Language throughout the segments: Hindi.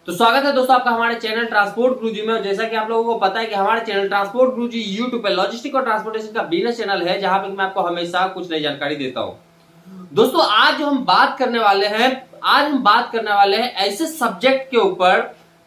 तो स्वागत है दोस्तों आपका हमारे चैनल ट्रांसपोर्ट गुरुजी में। जैसा कि आप लोगों को पता है कि हमारे चैनल ट्रांसपोर्ट गुरुजी यूट्यूब पे लॉजिस्टिक और ट्रांसपोर्टेशन का बिजनेस चैनल है, जहां पे मैं आपको हमेशा कुछ नई जानकारी देता हूं। दोस्तों आज जो हम बात करने वाले हैं ऐसे सब्जेक्ट के ऊपर,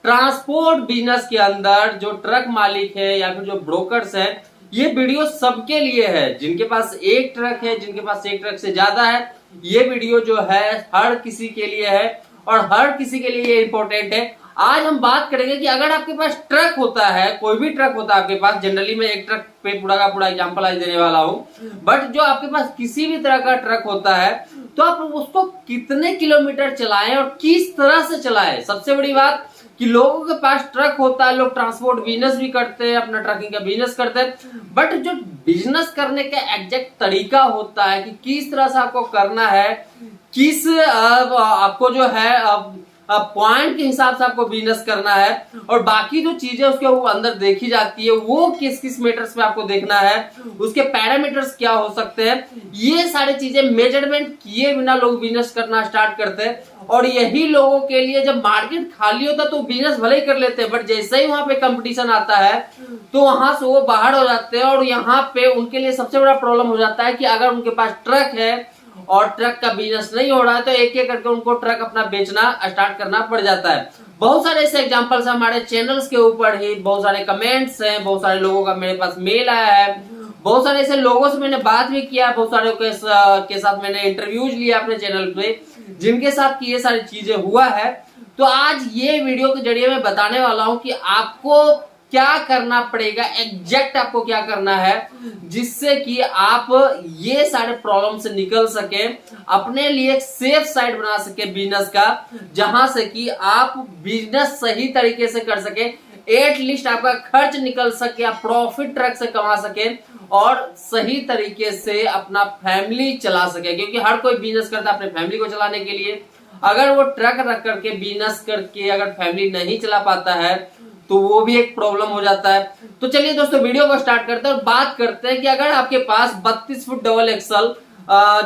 ट्रांसपोर्ट बिजनेस के अंदर जो ट्रक मालिक है या फिर जो ब्रोकर्स है, ये वीडियो सबके लिए है। जिनके पास एक ट्रक है, जिनके पास एक ट्रक से ज्यादा है, ये वीडियो जो है हर किसी के लिए है और हर किसी के लिए ये इंपॉर्टेंट है। आज हम बात करेंगे कि अगर आपके पास ट्रक होता है, कोई भी ट्रक होता है आपके पास, जनरली मैं एक ट्रक पे पूरा का पूरा एग्जांपल आज देने वाला हूं, बट जो आपके पास किसी भी तरह का ट्रक होता है तो आप उसको कितने किलोमीटर चलाएं और किस तरह से चलाएं। सबसे बड़ी बात कि लोगों के पास ट्रक होता है, लोग ट्रांसपोर्ट बिजनेस भी करते हैं, अपना ट्रकिंग का बिजनेस करते हैं, बट जो बिजनेस करने का एग्जैक्ट तरीका होता है कि किस तरह से आपको करना है, किस आपको जो है पॉइंट के हिसाब से आपको बिजनेस करना है, और बाकी जो चीजें उसके अंदर देखी जाती है वो किस किस मीटर्स पे आपको देखना है, उसके पैरामीटर्स क्या हो सकते हैं, ये सारी चीजें मेजरमेंट किए बिना लोग बिजनेस करना स्टार्ट करते हैं। और यही लोगों के लिए जब मार्केट खाली होता है तो बिजनेस भले ही कर लेते हैं, बट जैसे ही वहां पे कंपटीशन आता है तो वहां से वो बाहर हो जाते हैं। और यहाँ पे उनके लिए सबसे बड़ा प्रॉब्लम हो जाता है कि अगर उनके पास ट्रक है और ट्रक का बिजनेस नहीं हो रहा है तो एक एक करके उनको ट्रक अपना बेचना स्टार्ट करना पड़ जाता है। बहुत सारे ऐसे एग्जांपल्स हमारे चैनल्स के ऊपर ही, बहुत सारे कमेंट्स हैं, बहुत सारे लोगों का मेरे पास मेल आया है, बहुत सारे ऐसे लोगों से मैंने बात भी किया, बहुत सारे के साथ मैंने इंटरव्यूज लिया अपने चैनल पे, जिनके साथ की ये सारी चीजें हुआ है। तो आज ये वीडियो के जरिए मैं बताने वाला हूं कि आपको क्या करना पड़ेगा, एग्जैक्ट आपको क्या करना है, जिससे कि आप ये सारे प्रॉब्लम से निकल सके, अपने लिए एक सेफ साइड बना सके बिजनेस का, जहां से कि आप बिजनेस सही तरीके से कर सके, एटलीस्ट आपका खर्च निकल सके, आप प्रॉफिट ट्रक से कमा सके और सही तरीके से अपना फैमिली चला सके। क्योंकि हर कोई बिजनेस करता है अपने फैमिली को चलाने के लिए। अगर वो ट्रक रख करके बिजनेस करके अगर फैमिली नहीं चला पाता है तो वो भी एक प्रॉब्लम हो जाता है। तो चलिए दोस्तों वीडियो को स्टार्ट करते हैं और बात करते हैं कि अगर आपके पास 32 फुट डबल एक्सल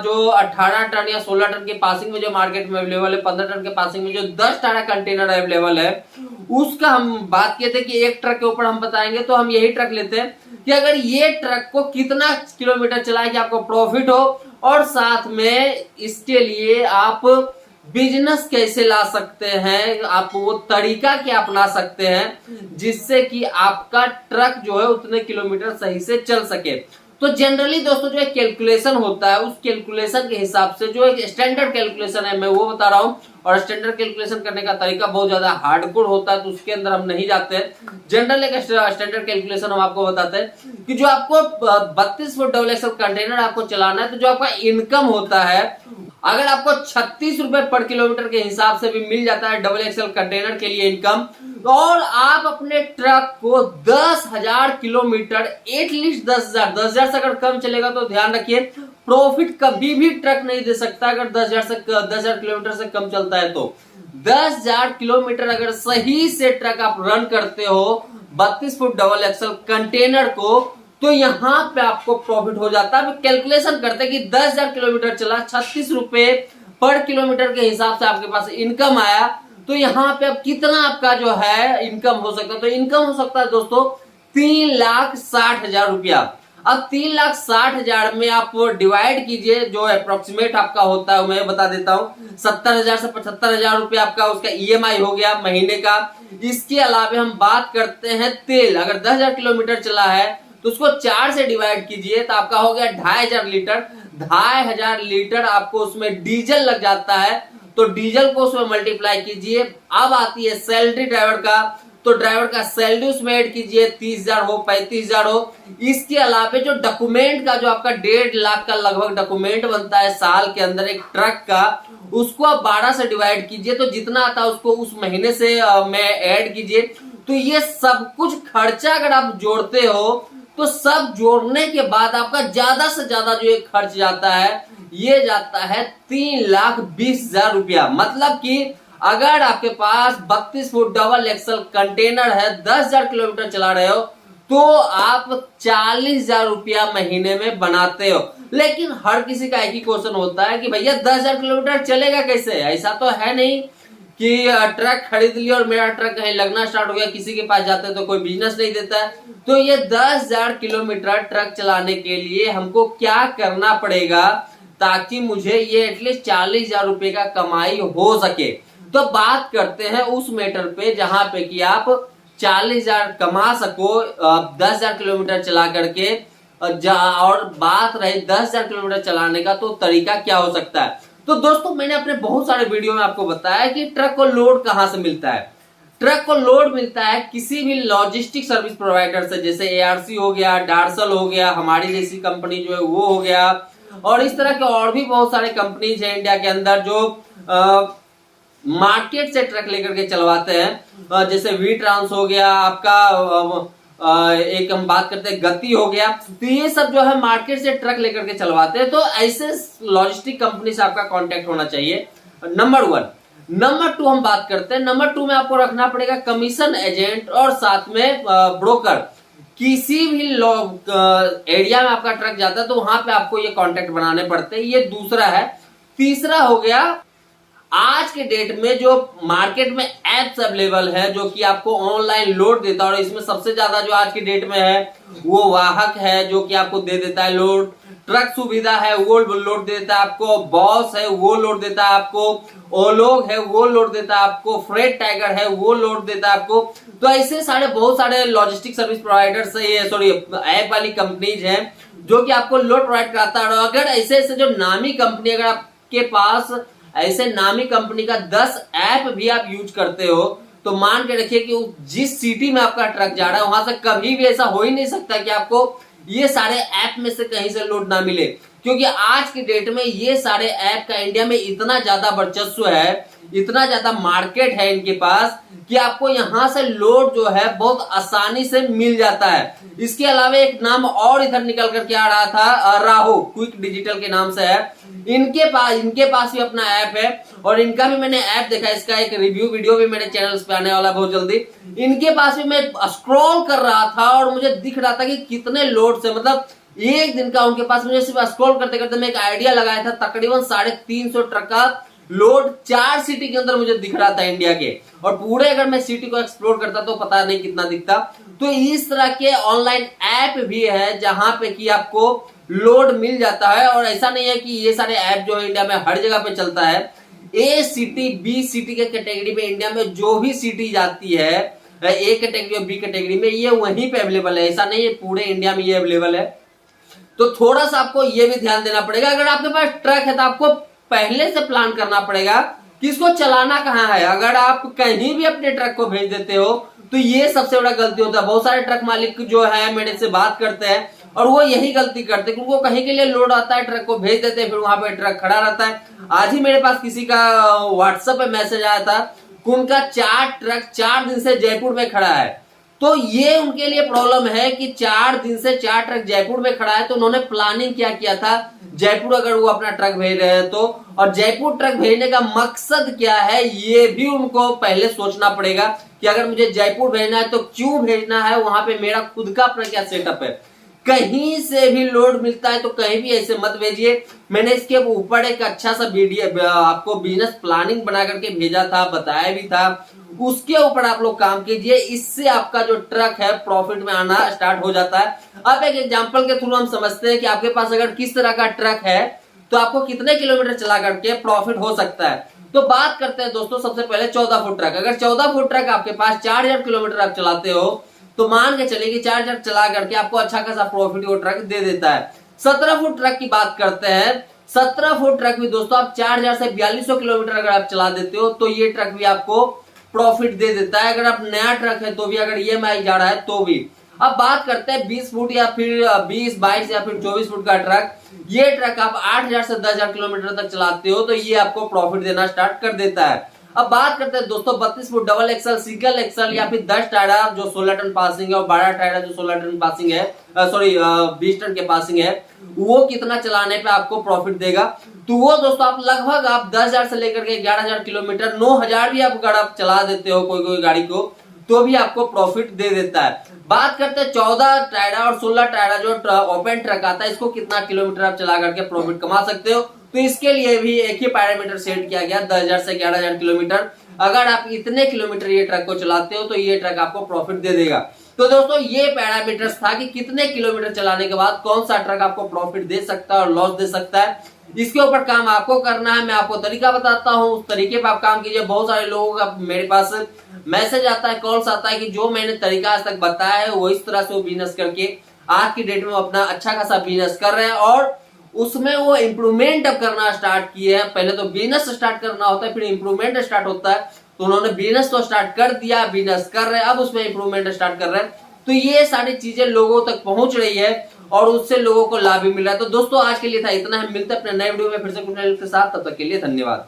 जो 18 टन या 16 टन के पासिंग में जो मार्केट में अवेलेबल है, 15 टन के पासिंग में जो 10 टाटा कंटेनर अवेलेबल है, उसका हम बात किए थे कि एक ट्रक के ऊपर हम बताएंगे। तो हम यही ट्रक लेते हैं कि अगर ये ट्रक को कितना किलोमीटर चलाए कि आपको प्रॉफिट हो और साथ में इसके लिए आप बिजनेस कैसे ला सकते हैं, आप वो तरीका क्या अपना सकते हैं जिससे कि आपका ट्रक जो है उतने किलोमीटर सही से चल सके। तो जनरली दोस्तों जो एक कैलकुलेशन होता है, उस कैलकुलेशन के हिसाब से जो एक स्टैंडर्ड कैलकुलेशन है मैं वो बता रहा हूं, और स्टैंडर्ड कैलकुलेशन करने का तरीका बहुत ज्यादा हार्डकोर होता है तो उसके अंदर हम नहीं जाते हैं। जनरल एक स्टैंडर्ड कैलकुलेशन हम आपको बताते हैं कि जो आपको 32 फुट डबल एक्सल कंटेनर आपको चलाना है, तो जो आपका इनकम होता है, अगर आपको 36 रुपए पर किलोमीटर के हिसाब से भी मिल जाता है डबल एक्सल कंटेनर के लिए इनकम, और आप अपने ट्रक को 10,000 किलोमीटर, एटलीस्ट 10,000 से अगर कम चलेगा तो ध्यान रखिए प्रॉफिट कभी भी ट्रक नहीं दे सकता। अगर 10,000 किलोमीटर से कम चलता है तो 10,000 किलोमीटर अगर सही से ट्रक आप रन करते हो 32 फुट डबल एक्सल कंटेनर को, तो यहां पे आपको प्रॉफिट हो जाता है। कैलकुलेशन करते हैं कि 10,000 किलोमीटर चला, 36 रुपए पर किलोमीटर के हिसाब से आपके पास इनकम आया, तो यहाँ पे अब कितना आपका जो है इनकम हो सकता है। तो इनकम हो सकता है दोस्तों 3,60,000 रुपया। अब 3,60,000 में आप डिवाइड कीजिए, जो अप्रोक्सीमेट आपका होता है मैं बता देता हूँ, 70,000 से 75,000 रुपया आपका उसका ईएमआई हो गया महीने का। इसके अलावा हम बात करते हैं तेल, अगर 10,000 किलोमीटर चला है तो उसको 4 से डिवाइड कीजिए तो आपका हो गया 2,500 लीटर। 2,500 लीटर आपको उसमें डीजल लग जाता है, तो डीजल को उसमें मल्टीप्लाई कीजिए। अब आती है सैलरी ड्राइवर का, तो ड्राइवर का सैलरी उसमें ऐड कीजिए, 30,000 हो 35,000 हो। इसके अलावा जो डॉक्यूमेंट का जो आपका 1.5 लाख का लगभग डॉक्यूमेंट बनता है साल के अंदर एक ट्रक का, उसको आप 12 से डिवाइड कीजिए, तो जितना आता है उसको उस महीने से में ऐड कीजिए। तो ये सब कुछ खर्चा अगर आप जोड़ते हो तो सब जोड़ने के बाद आपका ज्यादा से ज्यादा जो एक खर्च जाता है ये जाता है 3,20,000 रुपया। मतलब कि अगर आपके पास 32 फुट डबल एक्सल कंटेनर है, 10,000 किलोमीटर चला रहे हो, तो आप 40,000 रुपया महीने में बनाते हो। लेकिन हर किसी का एक ही क्वेश्चन होता है कि भैया 10,000 किलोमीटर चलेगा कैसे? ऐसा तो है नहीं कि ट्रक खरीद लिया और मेरा ट्रक कहीं लगना स्टार्ट हो गया, किसी के पास जाते तो कोई बिजनेस नहीं देता है। तो ये 10,000 किलोमीटर ट्रक चलाने के लिए हमको क्या करना पड़ेगा ताकि मुझे ये एटलीस्ट 40,000 रुपए का कमाई हो सके। तो बात करते हैं उस मैटर पे जहां पे कि आप 40,000 कमा सको 10,000 किलोमीटर चला करके। और बात रही 10,000 किलोमीटर चलाने का, तो तरीका क्या हो सकता है। तो दोस्तों मैंने अपने बहुत सारे वीडियो में आपको बताया कि ट्रक को लोड कहां से मिलता है। ट्रक को लोड मिलता है किसी भी लॉजिस्टिक सर्विस प्रोवाइडर से, जैसे एआरसी हो गया, डार्सल हो गया, हमारी जैसी कंपनी जो है वो हो गया, और इस तरह के और भी बहुत सारे कंपनीज हैं इंडिया के अंदर जो मार्केट से ट्रक लेकर के चलवाते हैं। जैसे वी ट्रांस हो गया आपका, एक हम बात करते हैं गति हो गया। तो ये सब जो है मार्केट से ट्रक लेकर के चलवाते हैं। तो ऐसे लॉजिस्टिक कंपनी से आपका कांटेक्ट होना चाहिए, नंबर 1। नंबर 2 हम बात करते हैं। नंबर 2 में आपको रखना पड़ेगा कमीशन एजेंट और साथ में ब्रोकर। किसी भी एरिया में आपका ट्रक जाता है तो वहां पे आपको ये कांटेक्ट बनाने पड़ते हैं। ये दूसरा है। तीसरा हो गया, आज के डेट में जो मार्केट में एप्स अवेलेबल है जो कि आपको ऑनलाइन लोड देता है, और इसमें सबसे ज्यादा जो आज की डेट में है वो वाहक है जो कि आपको दे देता है लोड। ट्रक सुविधा है वो लोड देता है आपको, बॉस है वो लोड देता है आपको, ओलोग है वो लोड देता है आपको, फ्रेट टाइगर है वो लोड देता है आपको। तो ऐसे बहुत सारे लॉजिस्टिक सर्विस प्रोवाइडर्स ऐप वाली कंपनीज हैं जो कि आपको लोड प्रोवाइड कराता है। और अगर ऐसे जो नामी कंपनी, अगर आपके पास ऐसे नामी कंपनी का 10 ऐप भी आप यूज करते हो, तो मान के रखिए कि जिस सिटी में आपका ट्रक जा रहा है वहां से कभी भी ऐसा हो ही नहीं सकता कि आपको ये सारे ऐप में से कहीं से लोड ना मिले, क्योंकि आज की डेट में ये सारे ऐप का इंडिया में इतना ज्यादा वर्चस्व है, इतना ज्यादा मार्केट है इनके पास कि आपको यहां से लोड जो है बहुत आसानी से मिल जाता है। इसके अलावा एक नाम और इधर निकल करके आ रहा था, राहु क्विक डिजिटल के नाम से है। इनके पास भी अपना ऐप है और इनका भी मैंने ऐप देखा, इसका एक रिव्यू वीडियो भी मेरे चैनल पे आने वाला बहुत जल्दी। इनके पास भी मैं स्क्रॉल कर रहा था और मुझे दिख रहा था कि कितने लोड से, मतलब एक दिन का उनके पास, मुझे सिर्फ स्क्रॉल करते करते मैं एक आइडिया लगाया था, तकरीबन 350 ट्रक का लोड 4 सिटी के अंदर मुझे दिख रहा था इंडिया के। और पूरे अगर मैं सिटी को एक्सप्लोर करता तो पता नहीं कितना दिखता। तो इस तरह के ऑनलाइन ऐप भी है जहां पे कि आपको लोड मिल जाता है। और ऐसा नहीं है कि ये सारे ऐप जो है इंडिया में हर जगह पे चलता है। ए सिटी बी सिटी के कैटेगरी में इंडिया में जो भी सिटी जाती है ए कैटेगरी और बी कैटेगरी में, ये वहीं पे अवेलेबल है। ऐसा नहीं है पूरे इंडिया में ये अवेलेबल है। तो थोड़ा सा आपको ये भी ध्यान देना पड़ेगा। अगर आपके पास ट्रक है तो आपको पहले से प्लान करना पड़ेगा कि इसको चलाना कहाँ है। अगर आप कहीं भी अपने ट्रक को भेज देते हो तो ये सबसे बड़ा गलती होता है। बहुत सारे ट्रक मालिक जो है मेरे से बात करते हैं और वो यही गलती करते हैं, उनको कहीं के लिए लोड आता है, ट्रक को भेज देते हैं, फिर वहां पे ट्रक खड़ा रहता है। आज ही मेरे पास किसी का व्हाट्सएप पे मैसेज आया था कि उनका 4 ट्रक 4 दिन से जयपुर में खड़ा है। तो ये उनके लिए प्रॉब्लम है कि 4 दिन से 4 ट्रक जयपुर में खड़ा है। तो उन्होंने प्लानिंग क्या किया था, जयपुर अगर वो अपना ट्रक भेज रहे हैं तो, और जयपुर ट्रक भेजने का मकसद क्या है ये भी उनको पहले सोचना पड़ेगा कि अगर मुझे जयपुर भेजना है तो क्यों भेजना है, वहां पे मेरा खुद का अपना क्या सेटअप है। कहीं से भी लोड मिलता है तो कहीं भी ऐसे मत भेजिए। मैंने इसके ऊपर एक अच्छा सा वीडियो आपको बिजनेस प्लानिंग बना करके भेजा था, बताया भी था, उसके ऊपर आप लोग काम कीजिए। इससे आपका जो ट्रक है प्रॉफिट में आना स्टार्ट हो जाता है। अब एक एग्जांपल के थ्रू हम समझते हैं कि आपके पास अगर किस तरह का ट्रक है तो आपको कितने किलोमीटर चला करके प्रॉफिट हो सकता है। तो बात करते हैं दोस्तों सबसे पहले 14 फुट ट्रक। अगर 14 फुट ट्रक आपके पास 4000 किलोमीटर आप चलाते हो तो मान के चलिए कि 4000 चला करके आपको अच्छा खासा प्रॉफिट वो ट्रक दे देता है। 17 फुट ट्रक की बात करते हैं। 17 फुट ट्रक भी दोस्तों आप 4000 से 4200 किलोमीटर अगर आप चला देते हो तो ये ट्रक भी आपको प्रॉफिट दे देता है। अगर आप नया ट्रक है तो भी, अगर EMI जा रहा है तो भी। अब बात करते हैं 20 फुट या फिर 20, 22 या फिर 24 फुट का ट्रक। ये ट्रक आप 8000 से 10000 किलोमीटर तक चलाते हो तो ये आपको प्रॉफिट देना स्टार्ट कर देता है। अब बात करते हैं दोस्तों 32 foot double axle, single axle या फिर 10 टायरा जो 16 टन पासिंग है और 12 टायरा जो 16 टन पासिंग है, 20 टन के पासिंग है, वो कितना चलाने पे आपको प्रॉफिट देगा। तो वो दोस्तों आप लगभग आप 10,000 से लेकर के 11,000 किलोमीटर, 9,000 भी आप अगर आप चला देते हो कोई गाड़ी को तो भी आपको प्रॉफिट दे देता है। बात करते हैं 14 टायरा और 16 टायरा जो ओपन ट्रक आता है, इसको कितना किलोमीटर आप चला करके प्रॉफिट कमा सकते हो। तो इसके लिए भी एक ही पैरामीटर सेट किया गया 10,000 से 11,000 किलोमीटर। अगर आप इतने किलोमीटर ये ट्रक को चलाते हो तो ये ट्रक आपको प्रॉफिट दे देगा। तो दोस्तों ये पैरामीटर्स था कि कितने किलोमीटर चलाने के बाद कौन सा ट्रक आपको प्रॉफिट दे सकता है और लॉस दे सकता है। इसके ऊपर काम आपको करना है। मैं आपको तरीका बताता हूं, उस तरीके पे आप काम कीजिए। बहुत सारे लोगों का मेरे पास मैसेज आता है, कॉल्स आता है कि जो मैंने तरीका आज तक बताया है वो इस तरह से वो बिजनेस करके आज की डेट में अपना अच्छा खासा बिजनेस कर रहे हैं और उसमें वो इंप्रूवमेंट अब करना स्टार्ट किए हैं। पहले तो बिजनेस स्टार्ट करना होता है, फिर इंप्रूवमेंट स्टार्ट होता है। तो उन्होंने बिजनेस तो स्टार्ट कर दिया, बिजनेस कर रहे हैं, अब उसमें इंप्रूवमेंट स्टार्ट कर रहे हैं। तो ये सारी चीजें लोगों तक पहुंच रही है और उससे लोगों को लाभ भी मिल रहा है। तो दोस्तों आज के लिए था इतना, हम मिलते हैं अपने नए वीडियो में फिर से कुछ नए के साथ। तब तक के लिए धन्यवाद।